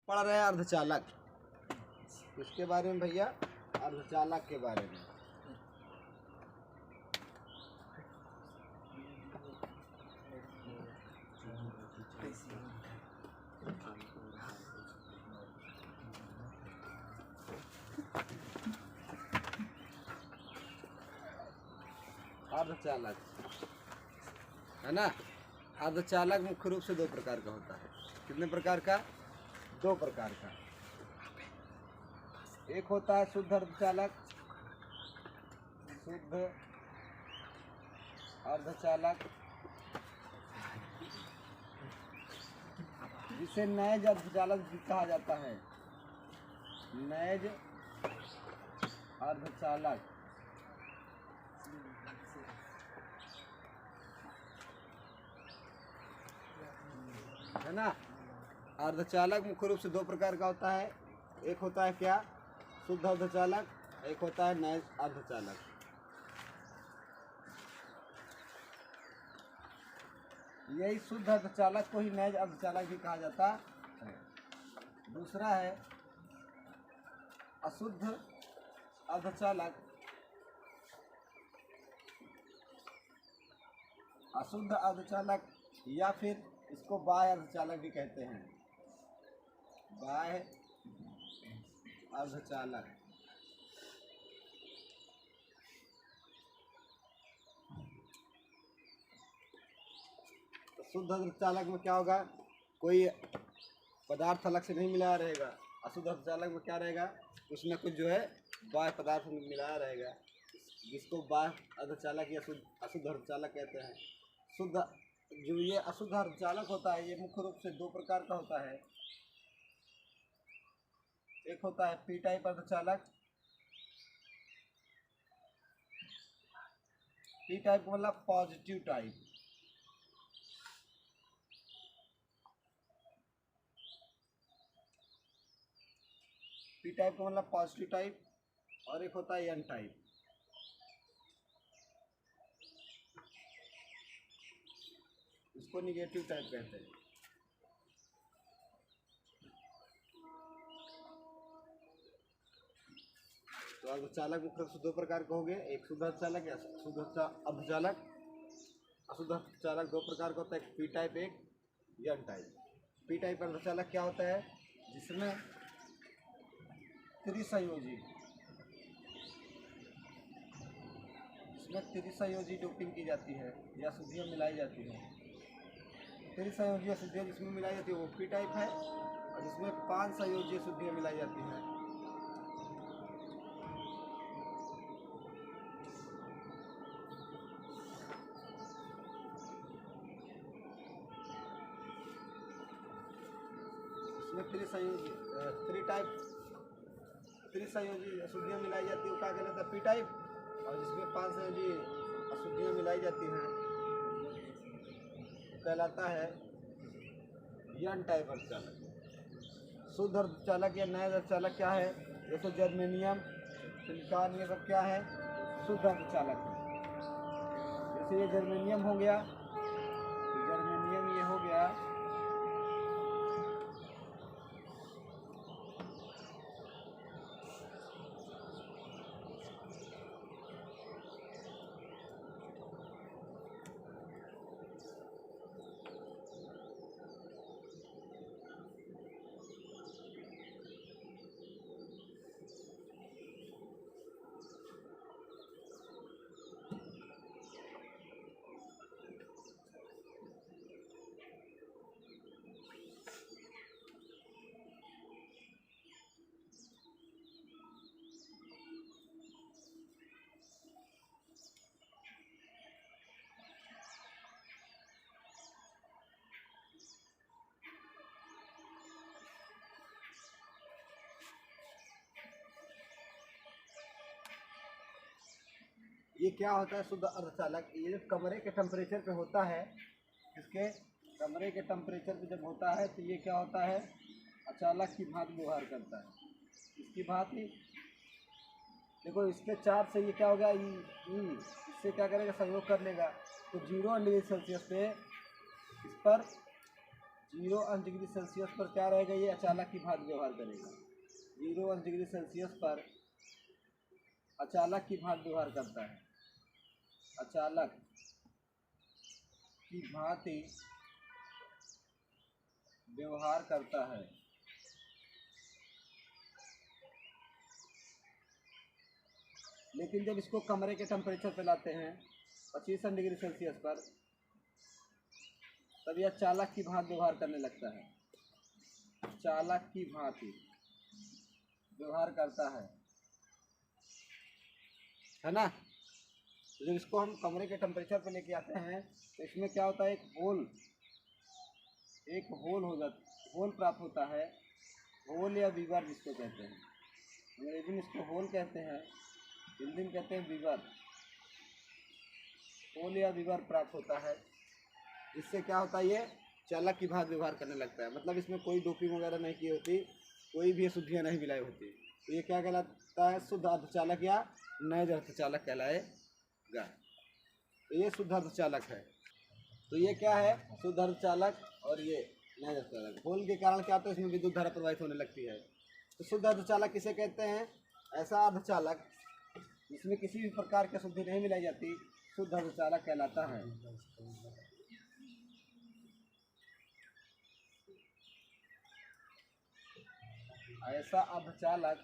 पढ़ रहे हैं अर्धचालक। किसके बारे में भैया? अर्धचालक के बारे में। अर्धचालक है ना। अर्धचालक मुख्य रूप से दो प्रकार का होता है। कितने प्रकार का? दो प्रकार का। एक होता है शुद्ध अर्धचालक, शुद्ध अर्धचालक, जिसे नैज अर्धचालक भी कहा जाता है। नैज अर्धचालक है ना। अर्धचालक मुख्य रूप से दो प्रकार का होता है। एक होता है क्या? शुद्ध अर्धचालक, एक होता है नैज अर्धचालक। यही शुद्ध अर्धचालक को ही नैज अर्धचालक भी कहा जाता है। दूसरा है अशुद्ध अर्धचालक। अशुद्ध अर्धचालक या फिर इसको बाह्य अर्धचालक भी कहते हैं। बाह्य अर्धचालक। तो शुद्ध अर्धचालक में क्या होगा? कोई पदार्थ अलग से नहीं मिलाया रहेगा। अशुद्ध अर्धचालक में क्या रहेगा? कुछ न कुछ जो है बाह्य पदार्थ मिलाया रहेगा, जिसको बाह्य अर्धचालक या अशुद्ध अर्धचालक कहते हैं। शुद्ध जो ये अशुद्ध अर्धचालक होता है, ये मुख्य रूप से दो प्रकार का होता है। एक होता है पी टाइप अर्धचालक। पी टाइप मतलब पॉजिटिव टाइप। पी टाइप का मतलब पॉजिटिव टाइप, और एक होता है एन टाइप। इसको निगेटिव टाइप कहते हैं। तो अर्धचालक मुख्य रूप से दो प्रकार के होंगे। एक शुद्ध अर्धचालक या शुद्ध अर्धचालक। अशुद्ध अर्धचालक दो प्रकार का होता है, एक पी टाइप, एक एन टाइप। पी टाइप अर्धचालक क्या होता है? जिसमें त्रिसंयोजी डोपिंग की जाती है या शुद्धियाँ मिलाई जाती है। त्रिसंयोजी शुद्धियाँ जिसमें मिलाई जाती है वो पी टाइप है, और जिसमें 5 संयोजी शुद्धियाँ मिलाई जाती हैं इसमें त्रिसंयोजी अशुद्धियाँ मिलाई जाती है वो क्या कहलाता है? P type. और जिसमें 5 संयोजी अशुद्धियाँ मिलाई जाती हैं कहलाता है एन टाइप अर्धचालक। शुद्ध अर्धचालक या नैज अर्धचालक क्या है? जैसे जर्मेनियम, सिलिकॉन, ये सब क्या है? शुद्ध अर्धचालक है। जैसे ये जर्मेनियम हो गया, जर्मेनियम ये हो गया, ये क्या होता है? शुद्ध अर्धचालक ये कमरे के टेम्परेचर पे होता है। इसके कमरे के टेम्परेचर पे जब होता है तो ये क्या होता है? अचालक की भांति व्यवहार करता है। इसकी भांति देखो, इसके चार्ज से ये क्या होगा? इससे क्या करेगा? संयोग कर लेगा। तो 0 डिग्री सेल्सियस पे इस पर 0 अंश डिग्री सेल्सियस पर क्या रहेगा, ये अचालक की भांति व्यवहार करेगा। 0 अंश डिग्री सेल्सियस पर अचालक की भांति व्यवहार करता है, अचालक की भांति व्यवहार करता है। लेकिन जब इसको कमरे के टेम्परेचर पे लाते हैं 25 डिग्री सेल्सियस पर, तब यह चालक की भांति व्यवहार करने लगता है, चालक की भांति व्यवहार करता है ना। तो जब इसको हम कमरे के टेम्परेचर पे लेके आते हैं तो इसमें क्या होता है, होल प्राप्त होता है। होल या वीवर जिसको कहते हैं, अंग्रेजी में इसको होल कहते हैं, हिंदी में कहते हैं वीवर। होल या वीवर प्राप्त होता है, इससे क्या होता है, ये चालक की भांति व्यवहार करने लगता है। मतलब इसमें कोई डोपिंग वगैरह नहीं की होती, कोई भी अशुद्धियाँ नहीं मिलाई होती। तो ये क्या कहलाता है, शुद्ध अर्धचालक या नैज अर्धचालक कहलाएगा। तो ये शुद्ध अर्धचालक है। तो ये क्या है, शुद्ध अर्धचालक और ये नैज अर्धचालक। होल के कारण क्या होता है, इसमें विद्युत धारा प्रवाहित होने लगती है। तो शुद्ध अर्धचालक किसे कहते हैं, ऐसा अर्धचालक जिसमें किसी भी प्रकार की अशुद्धि नहीं मिलाई जाती, शुद्ध अर्धचालक कहलाता है। ऐसा अर्धचालक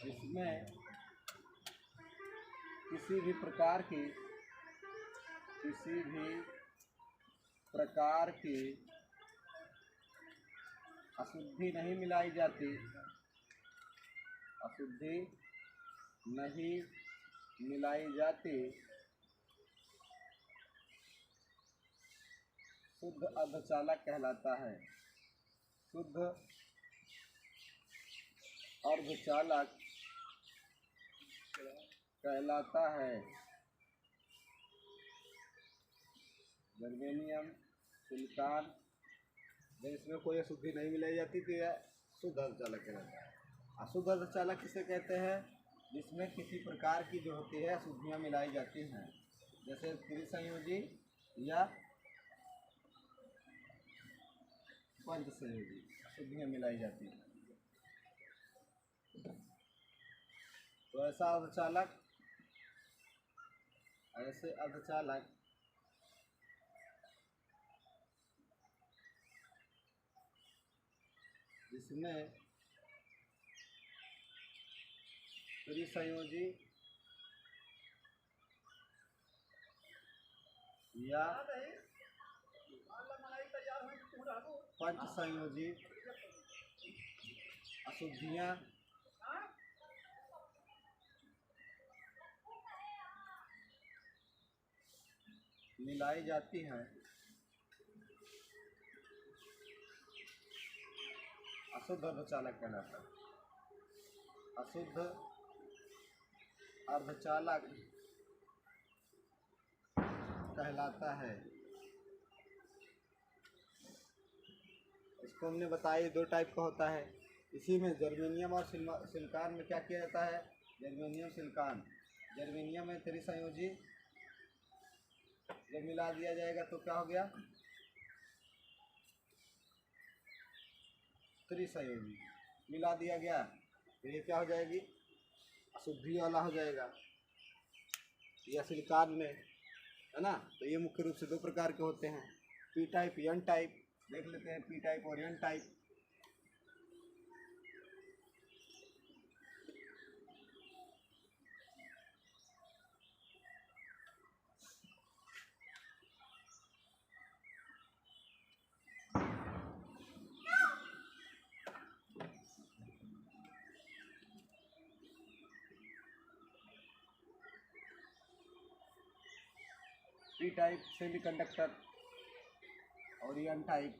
जिसमें किसी भी प्रकार की अशुद्धि नहीं मिलाई जाती, शुद्ध अर्धचालक कहलाता है। शुद्ध अर्धचालक कहलाता है। जर्मेनियम, सिलिकॉन, जब इसमें कोई अशुद्धि नहीं मिलाई जाती तो यह शुद्ध अर्धचालक कहलाता है। अशुद्ध अर्धचालक किसे कहते हैं, जिसमें किसी प्रकार की जो होती है अशुद्धियाँ मिलाई जाती हैं, जैसे त्रिसंयोजी या पंचसंयोजी अशुद्धियाँ मिलाई जाती हैं। तो ऐसे अर्धचालक जिसमें त्रिसंयोजी या पंचसंयोजी अशुद्धियाँ मिलाई जाती हैं, अशुद्ध अर्धचालक कहलाता है। अशुद्ध अर्धचालक कहलाता है। इसको हमने बताया 2 टाइप का होता है। इसी में जर्मेनियम और सिलिकॉन में क्या किया जाता है, जर्मेनियम सिलिकॉन। जर्मेनियम में त्रिसंयोजी जब मिला दिया जाएगा तो क्या हो गया, त्रिसंयोजी मिला दिया गया तो ये क्या हो जाएगी, अशुद्धि वाला हो जाएगा। या सिलिकॉन में है ना। तो ये मुख्य रूप से 2 प्रकार के होते हैं, पी टाइप, एन टाइप। देख लेते हैं पी टाइप और N type. P type semiconductor और एन टाइप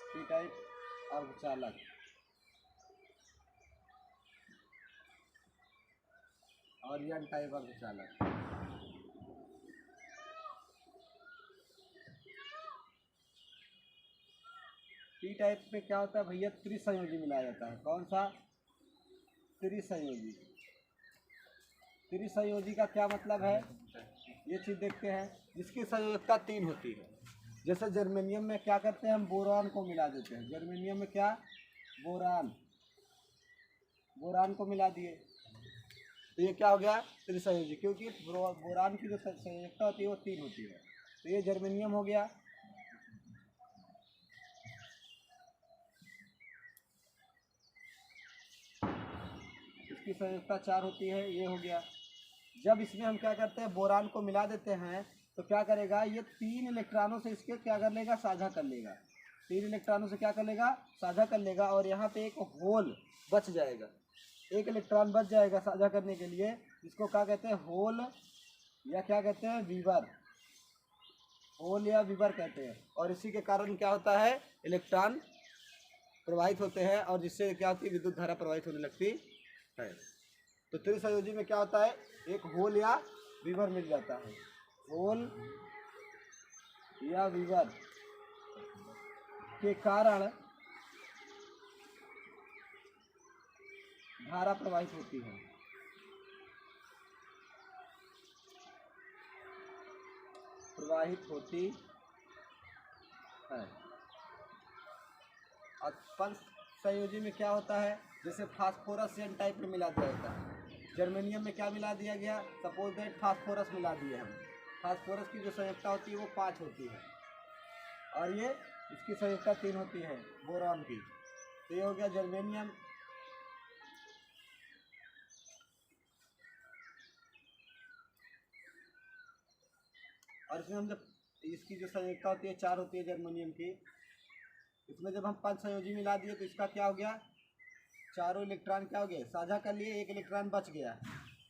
पी टाइप अर्धचालक और एन टाइप अर्धचालक। पी टाइप में क्या होता है भैया, त्रिसंयोजी मिलाया जाता है। कौन सा? त्रिसंयोजी। त्रिसंयोजी का क्या मतलब है, ये चीज़ देखते हैं। जिसकी संयोजकता 3 होती है। जैसे जर्मेनियम में क्या करते हैं हम, बोरान को मिला देते हैं। जर्मेनियम में क्या, बोरान, बोरान को मिला दिए तो ये क्या हो गया, त्रिसंयोजी। क्योंकि बोरान की जो संयोजकता होती है वो 3 होती है। तो ये जर्मेनियम हो गया। इसकी संयोजकता 4 होती है, ये हो गया। जब इसमें हम क्या करते हैं, बोरान को मिला देते हैं तो क्या करेगा, ये 3 इलेक्ट्रॉनों से इसके क्या कर लेगा, साझा कर लेगा। 3 इलेक्ट्रॉनों से क्या कर लेगा, साझा कर लेगा। और यहाँ पे एक होल बच जाएगा, एक इलेक्ट्रॉन बच जाएगा साझा करने के लिए। इसको क्या कहते हैं, होल, या क्या कहते हैं, वीवर। होल या वीवर कहते हैं। और इसी के कारण क्या होता है, इलेक्ट्रॉन प्रवाहित होते हैं और जिससे क्या होती है, विद्युत धारा प्रवाहित होने लगती है। तो त्रिसंयोजी में क्या होता है, एक होल या वीवर मिल जाता है। होल या वीवर के कारण धारा प्रवाहित होती है। प्रवाहित होती है। और पंच संयोजी में क्या होता है, जैसे फास्फोरस एन टाइप में मिला दिया जाता है। जर्मेनियम में क्या मिला दिया गया, सपोज दैट फास्फोरस मिला दिए हम। फास्फोरस की जो संयोजकता होती है वो 5 होती है और ये इसकी संयोजकता 3 होती है, बोरॉन की। तो ये हो गया जर्मेनियम। और इसमें हम जब इसकी जो संयोजकता होती है 4 होती है जर्मेनियम की, इसमें जब हम 5 संयोजी मिला दिए तो इसका क्या हो गया, चारों इलेक्ट्रॉन क्या हो गए, साझा कर लिए, एक इलेक्ट्रॉन बच गया।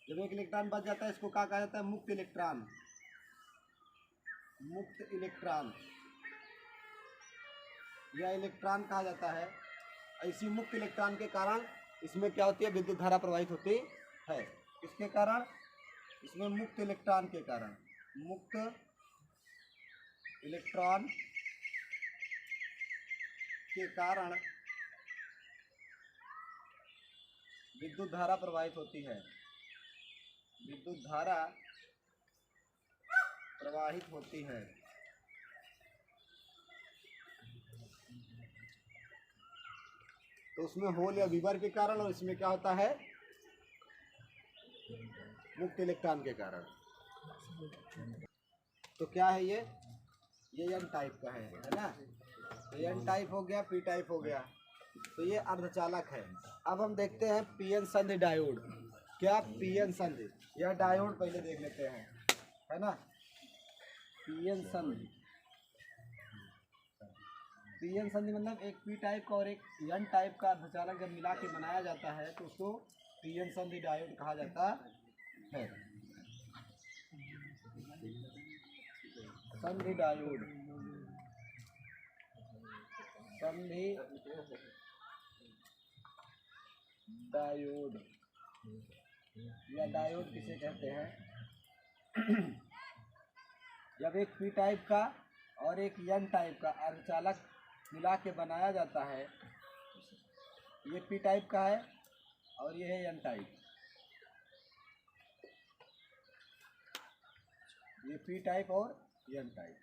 जब एक इलेक्ट्रॉन बच जाता है इसको क्या कहा जाता है, मुक्त इलेक्ट्रॉन। मुक्त इलेक्ट्रॉन या इलेक्ट्रॉन कहा जाता है। इसी मुक्त इलेक्ट्रॉन के कारण इसमें क्या होती है, विद्युत धारा प्रवाहित होती है। इसके कारण, इसमें मुक्त इलेक्ट्रॉन के कारण, मुक्त इलेक्ट्रॉन के कारण विद्युत धारा प्रवाहित होती है। विद्युत धारा प्रवाहित होती है। तो उसमें होल या वीवर के कारण, और इसमें क्या होता है, मुक्त इलेक्ट्रॉन के कारण। तो क्या है ये एन टाइप का है ना। तो एन टाइप हो गया, पी टाइप हो गया। तो ये अर्धचालक है। अब हम देखते हैं पीएन संधि डायोड। क्या पीएन संधि, यह डायोड पहले देख लेते हैं, है ना। पीएन संधि, पीएन संधि मतलब एक पी टाइप का और एक एन टाइप का अर्धचालक जब मिला के बनाया जाता है तो उसको पीएन संधि डायोड कहा जाता है। संधि डायोड, संधि डायोड या डायोड किसे कहते हैं, जब एक पी टाइप का और एक एन टाइप का अर्धचालक मिला के बनाया जाता है। ये पी टाइप का है और ये है एन टाइप। ये पी टाइप और एन टाइप।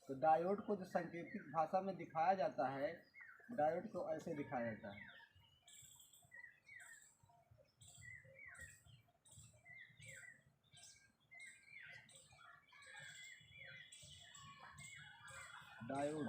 तो डायोड को जो सांकेतिक भाषा में दिखाया जाता है, डायोड को ऐसे दिखाया जाता है। डायोड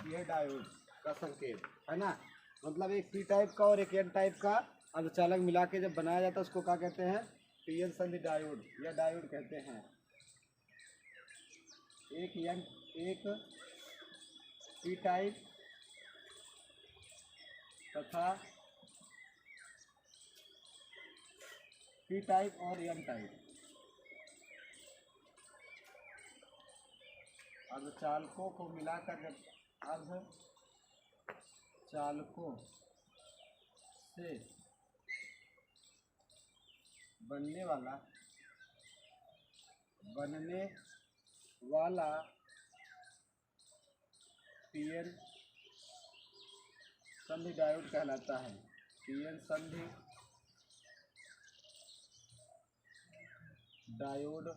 ये डायोड का संकेत है ना। मतलब एक पी टाइप का और एक एन टाइप का अर्धचालक मिला के जब बनाया जाता है उसको क्या कहते हैं, पीएन संधि डायोड या डायोड कहते हैं। एक पी टाइप तथा पी टाइप और एन टाइप अर्धचालकों को मिलाकर जब अर्धचालकों से बनने वाला पीएन संधि डायोड कहलाता है। पीएन संधि डायोड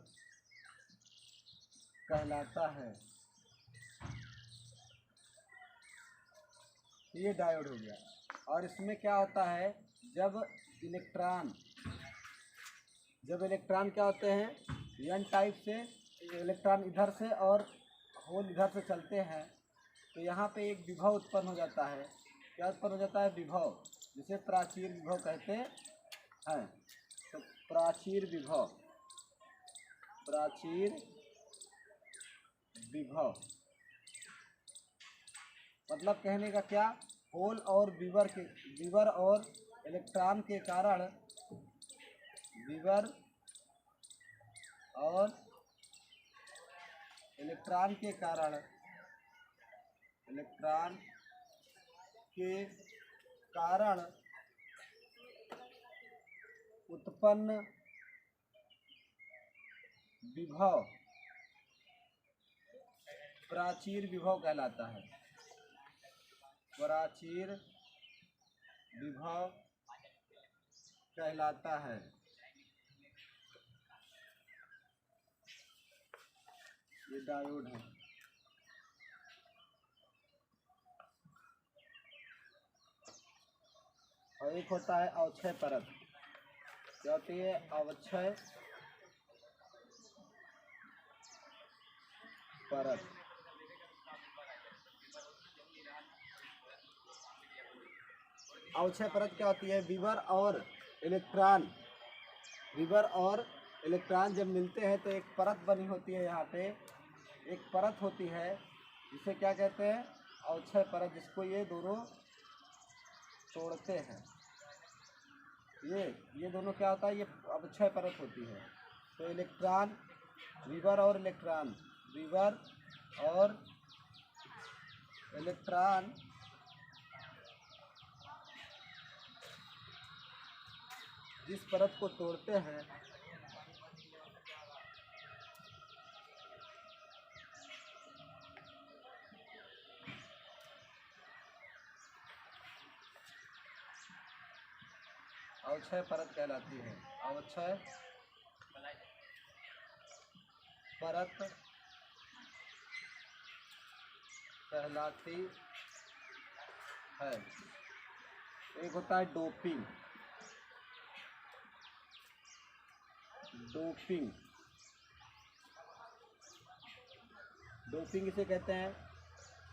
कहलाता है। ये डायोड हो गया। और इसमें क्या होता है, जब इलेक्ट्रॉन क्या होते हैं, एन टाइप से इलेक्ट्रॉन इधर से और होल इधर से चलते हैं, तो यहाँ पे एक विभव उत्पन्न हो जाता है। क्या उत्पन्न हो जाता है? विभव, जिसे प्राचीर विभव कहते हैं। तो प्राचीर विभव मतलब कहने का क्या, होल और विवर और इलेक्ट्रॉन के कारण उत्पन्न विभव प्राचीर विभव कहलाता है। प्राचीर विभव कहलाता है। ये डायोड है। और एक होता है अवक्षय परत। क्या होती है? अवक्षय परत। अवक्षय परत क्या होती है? विवर और इलेक्ट्रॉन जब मिलते हैं तो एक परत बनी होती है। यहाँ पे एक परत होती है जिसे क्या कहते हैं? अवक्षय परत, जिसको ये दोनों तोड़ते हैं। ये दोनों क्या होता है? ये अवक्षय परत होती है। तो विवर और इलेक्ट्रॉन जिस परत को तोड़ते हैं अवक्षय परत कहलाती है। अवक्षय परत कहलाती है। एक होता है डोपिंग। डोपिंग इसे कहते हैं।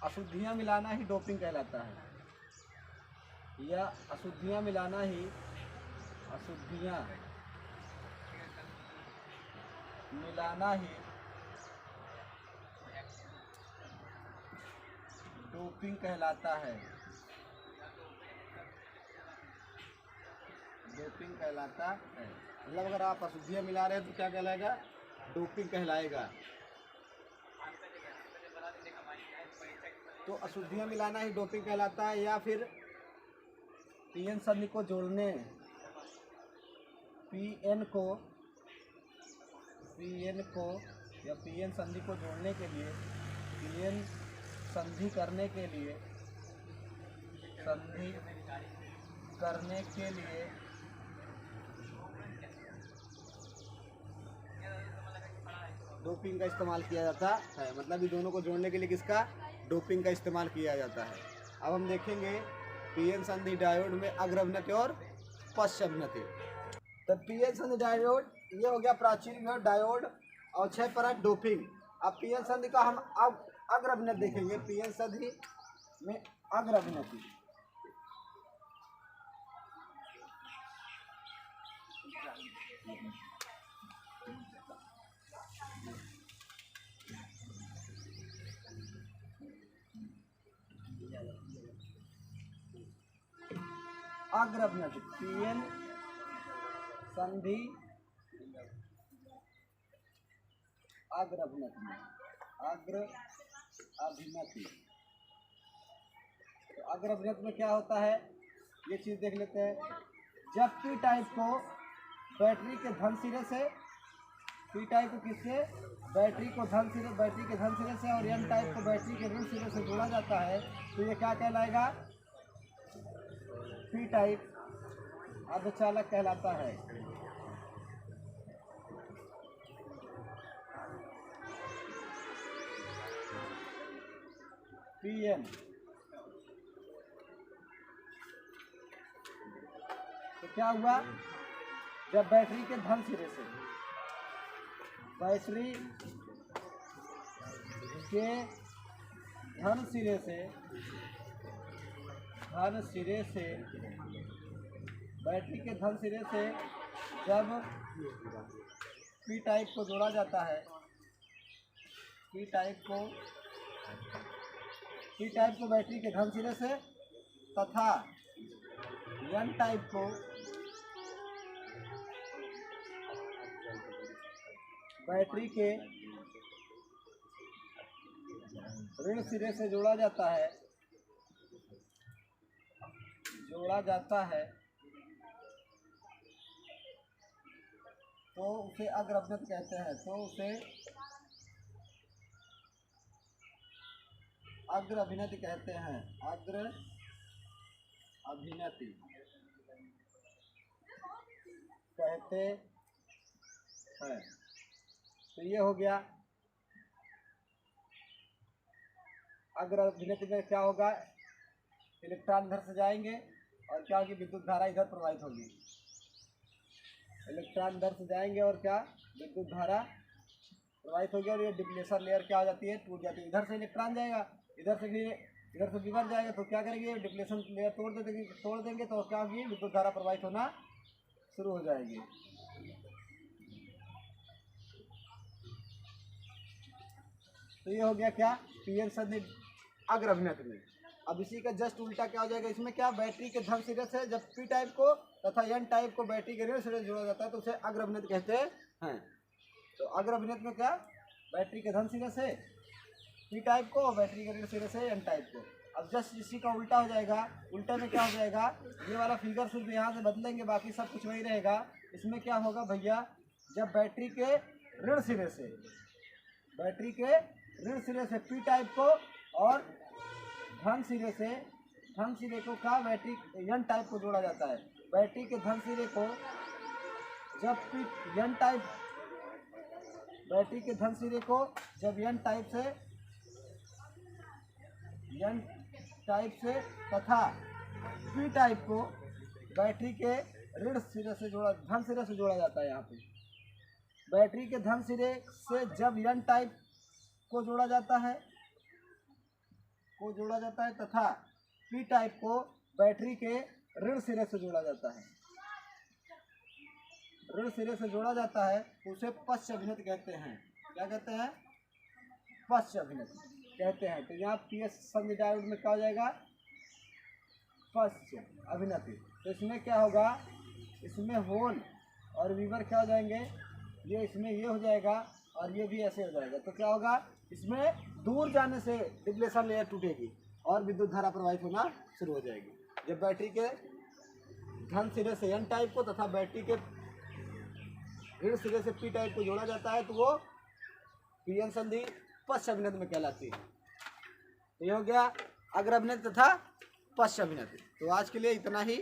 अशुद्धियाँ मिलाना ही डोपिंग कहलाता है, या अशुद्धियाँ मिलाना ही डोपिंग कहलाता है। मतलब अगर आप अशुद्धियाँ मिला रहे हैं तो क्या कहलाएगा? डोपिंग कहलाएगा। तो अशुद्धियाँ मिलाना ही डोपिंग कहलाता है। या फिर पीएन संधि को जोड़ने पीएन संधि को जोड़ने के लिए, पीएन संधि करने के लिए डोपिंग का इस्तेमाल किया जाता है। मतलब ये दोनों को जोड़ने के लिए किसका? डोपिंग का इस्तेमाल किया जाता है। अब हम देखेंगे पीएन संधि डायोड में अग्रभ्नति और पश्चभ्नति। तो पीएन संधि डायोड ये हो गया प्राचीर डायोड, अवक्षय परत, डोपिंग। अब पीएन संधि का हम अब अग्रभ्नति देखेंगे। पीएन संधि में अग्रभ्नति पीएन संधि अग्रभ्नति तो अग्र अभिनत में क्या होता है ये चीज़ देख लेते हैं। जब पी टाइप को बैटरी के धन सिरे से, पी टाइप को किससे, बैटरी के धन सिरे से और एन टाइप को बैटरी के ऋण सिरे से जोड़ा जाता है तो ये क्या कहलाएगा, पी टाइप अर्धचालक कहलाता है। पीएन तो क्या हुआ, जब बैटरी के धन सिरे से, बैटरी के धन सिरे से बैटरी के धन सिरे से जब पी टाइप को जोड़ा जाता है, पी टाइप को बैटरी के धन सिरे से तथा एन टाइप को बैटरी के ऋण सिरे से जोड़ा जाता है तो उसे अग्र अभिनत कहते हैं। तो उसे अग्र अभिनति कहते हैं, अग्र अभिनति कहते हैं। तो ये हो गया अग्र अभिनति में क्या होगा, इलेक्ट्रॉन इधर से जाएंगे और क्या होगी, विद्युत धारा इधर प्रवाहित होगी। इलेक्ट्रॉन इधर से जाएंगे और क्या, विद्युत धारा प्रवाहित होगी और ये डिप्लेशन लेयर क्या हो जाती है, टूट जाती है। इधर से इलेक्ट्रॉन जाएगा, इधर से विवर जाएगा तो क्या करेंगे, डिप्लेशन लेयर तोड़ देंगे तो क्या होगी, विद्युत धारा प्रवाहित होना शुरू हो जाएगी। तो ये हो गया क्या, पीएन संधि अग्र अभिनत में। अब इसी का जस्ट उल्टा क्या हो जाएगा, इसमें क्या, बैटरी के धन सिरे से जब पी टाइप को तथा एन टाइप को बैटरी के ऋण सिरे से जोड़ा जाता है तो उसे अग्र अभिनत कहते हैं। तो अग्र अभिनत में क्या, बैटरी के धन सिरे से पी टाइप को, बैटरी के ऋण सिरे से एन टाइप को। अब जस्ट इसी का उल्टा हो जाएगा, उल्टा में क्या हो जाएगा, ये वाला फिगर सिर्फ यहाँ से बदलेंगे, बाकी सब कुछ वही रहेगा। इसमें क्या होगा भैया, जब बैटरी के ऋण सिरे से पी टाइप को और धन सिरे को क्या, बैटरी एन टाइप को जोड़ा जाता है। बैटरी के धन सिरे को जब एन टाइप, बैटरी के धन सिरे को जब एन टाइप से तथा पी टाइप को बैटरी के ऋण सिरे से धन सिरे से जोड़ा जाता है। यहाँ पे बैटरी के धन सिरे से जब एन टाइप को जोड़ा जाता है तथा पी टाइप को बैटरी के ऋण सिरे से जोड़ा जाता है, तो उसे पश्च अभिनति कहते हैं। क्या कहते हैं, पश्च अभिनति कहते हैं। तो यहाँ पीएस संधि डायोड में क्या हो जाएगा, पश्च अभिनति। तो इसमें क्या होगा, इसमें होल और वीवर क्या हो जाएंगे, ये इसमें ये हो जाएगा और ये भी ऐसे हो जाएगा। तो क्या होगा, इसमें दूर जाने से डिप्लेशन लेयर टूटेगी और विद्युत धारा प्रवाहित होना शुरू हो जाएगी। जब बैटरी के धन सिरे से एन टाइप को तथा बैटरी के ऋण सिरे से पी टाइप को जोड़ा जाता है तो वो पीएन संधि पश्च अभिनति में कहलाती है। तो ये हो गया अग्र अभिनति तथा पश्च अभिनति। तो आज के लिए इतना ही।